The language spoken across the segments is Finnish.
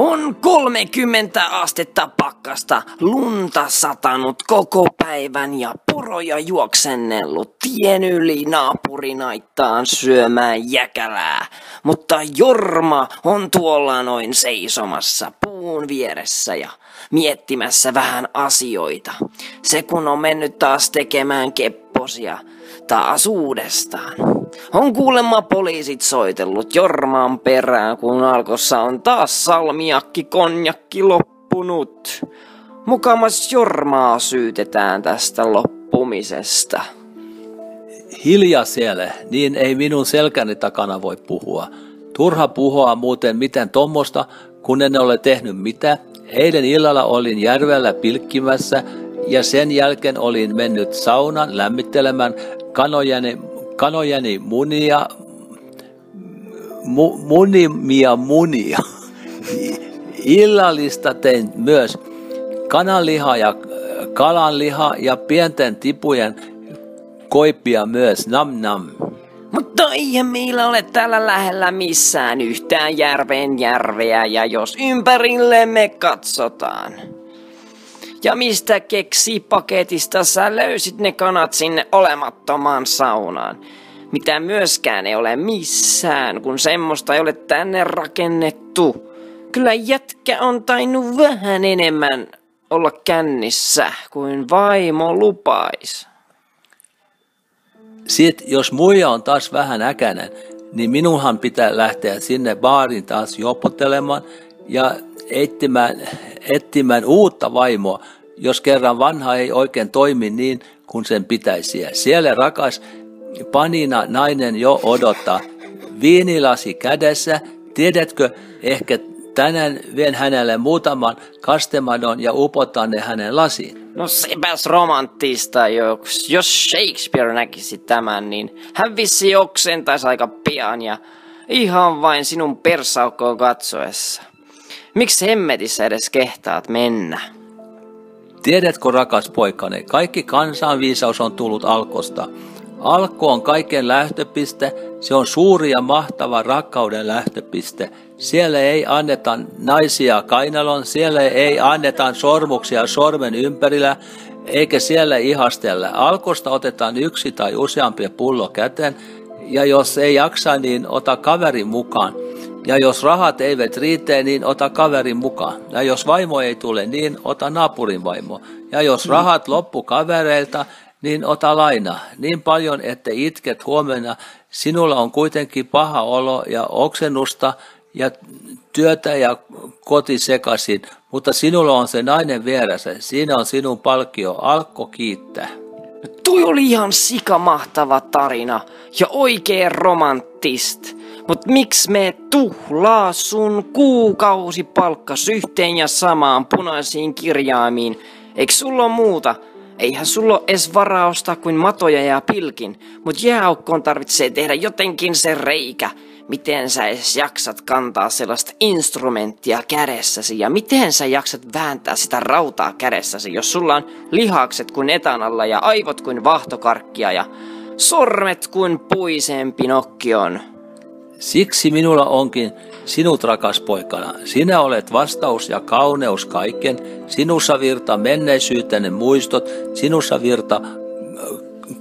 On 30 astetta pakkasta, lunta satanut koko päivän ja poroja juoksennellut tien yli naapurinaittaan syömään jäkälää. Mutta Jorma on tuolla noin seisomassa puun vieressä ja miettimässä vähän asioita. Se kun on mennyt taas tekemään kepposia taas uudestaan. On kuulemma poliisit soitellut Jormaan perään, kun Alkossa on taas salmiakki konjakki loppunut. Mukamas Jormaa syytetään tästä loppumisesta. Hiljaa siellä, niin ei minun selkäni takana voi puhua. Turha puhua muuten miten tommosta, kun en ole tehnyt mitään. Eilen illalla olin järvellä pilkkimässä ja sen jälkeen olin mennyt saunan lämmittelemään kanojeni munia. Illallista tein myös kananlihaa ja kalanlihaa ja pienten tipujen koippia myös, nam nam. Mutta eihän meillä ole täällä lähellä missään yhtään järveä, ja jos ympärillemme katsotaan. Ja mistä keksipaketista sä löysit ne kanat sinne olemattomaan saunaan? Mitä myöskään ei ole missään, kun semmoista ei ole tänne rakennettu. Kyllä jätkä on tainnut vähän enemmän olla kännissä kuin vaimo lupais. Sitten jos muija on taas vähän äkäinen, niin minunhan pitää lähteä sinne baariin taas jopottelemaan ja etsimään uutta vaimoa, jos kerran vanha ei oikein toimi niin kuin sen pitäisi. Siellä rakas Panina nainen jo odottaa. Viinilasi kädessä, tiedätkö, ehkä tänään vien hänelle muutaman kastemadon ja upotan ne hänen lasiin. No sepäs romanttista, jos Shakespeare näkisi tämän, niin hän vissi oksentaisi aika pian ja ihan vain sinun persaukkoon katsoessa. Miksi hemmetissä edes kehtaat mennä? Tiedätkö, rakas poikani, kaikki kansanviisaus on tullut Alkosta. Alko on kaiken lähtöpiste, se on suuri ja mahtava rakkauden lähtöpiste. Siellä ei anneta naisia kainalon, siellä ei anneta sormuksia sormen ympärillä, eikä siellä ihastella. Alkosta otetaan yksi tai useampi pullo käteen, ja jos ei jaksa, niin ota kaverin mukaan. Ja jos rahat eivät riitä, niin ota kaverin mukaan. Ja jos vaimo ei tule, niin ota naapurin vaimo. Ja jos rahat loppu kavereilta, niin ota laina. Niin paljon, että itket huomenna. Sinulla on kuitenkin paha olo ja oksennusta ja työtä ja koti sekaisin. Mutta sinulla on se nainen vieressä. Siinä on sinun palkkio. Alko kiittää. Toi oli ihan sikamahtava tarina ja oikein romanttista. Mut miksi me tuhlaa sun kuukausipalkkas yhteen ja samaan punaisiin kirjaimiin? Eikö sulla ole muuta? Eihän sulla ole edes varausta kuin matoja ja pilkin, mut jääaukkoon tarvitsee tehdä jotenkin se reikä. Miten sä edes jaksat kantaa sellaista instrumenttia kädessäsi ja miten sä jaksat vääntää sitä rautaa kädessäsi, jos sulla on lihakset kuin etanalla ja aivot kuin vahtokarkkia ja sormet kuin puisen Pinokkion. Siksi minulla onkin sinut, rakas poikana. Sinä olet vastaus ja kauneus kaiken. Sinussa virta menneisyytenne muistot. Sinussa virta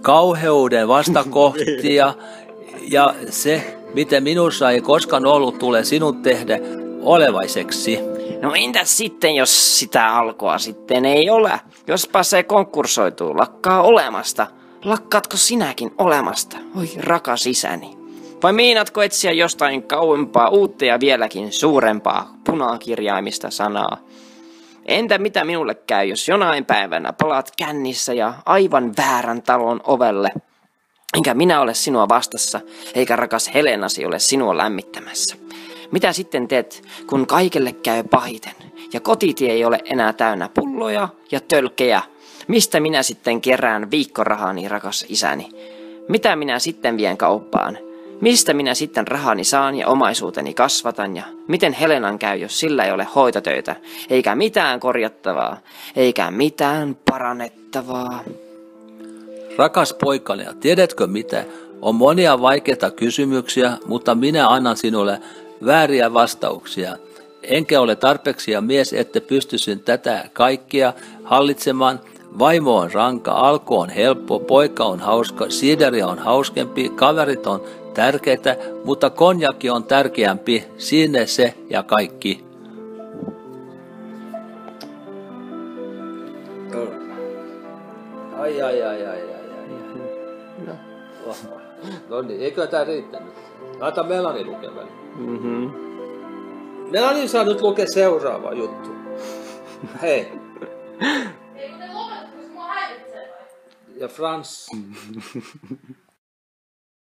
kauheuden vastakohtia. Ja se, miten minussa ei koskaan ollut, tulee sinut tehdä olevaiseksi. No entäs sitten, jos sitä Alkoa sitten ei ole? Jospa se konkurssoituu, lakkaa olemasta. Lakkaatko sinäkin olemasta? Oi rakas isäni. Vai meinaatko etsiä jostain kauempaa uutta ja vieläkin suurempaa punakirjaimista sanaa? Entä mitä minulle käy, jos jonain päivänä palaat kännissä ja aivan väärän talon ovelle? Enkä minä ole sinua vastassa, eikä rakas Helenasi ole sinua lämmittämässä. Mitä sitten teet, kun kaikelle käy pahiten ja kotitie ei ole enää täynnä pulloja ja tölkkejä? Mistä minä sitten kerään viikkorahani, rakas isäni? Mitä minä sitten vien kauppaan? Mistä minä sitten rahani saan ja omaisuuteni kasvatan ja miten Helenan käy, jos sillä ei ole hoitotöitä, eikä mitään korjattavaa, eikä mitään parannettavaa? Rakas poikani, tiedätkö mitä? On monia vaikeita kysymyksiä, mutta minä annan sinulle vääriä vastauksia. Enkä ole tarpeeksi ja mies, että pystyisin tätä kaikkia hallitsemaan. Vaimo on ranka, alku on helppo, poika on hauska, siideria on hauskempi, kaverit on tärkeitä, mutta konjakki on tärkeämpi, siinä se ja kaikki. Ai. No niin, eikö tää riittänyt? Laita Melani lukemaan. Melani saa nyt lukea seuraava juttu. Hei. Ei, kun te lopettatte, koska mua häiritsee vai? Ja Frans.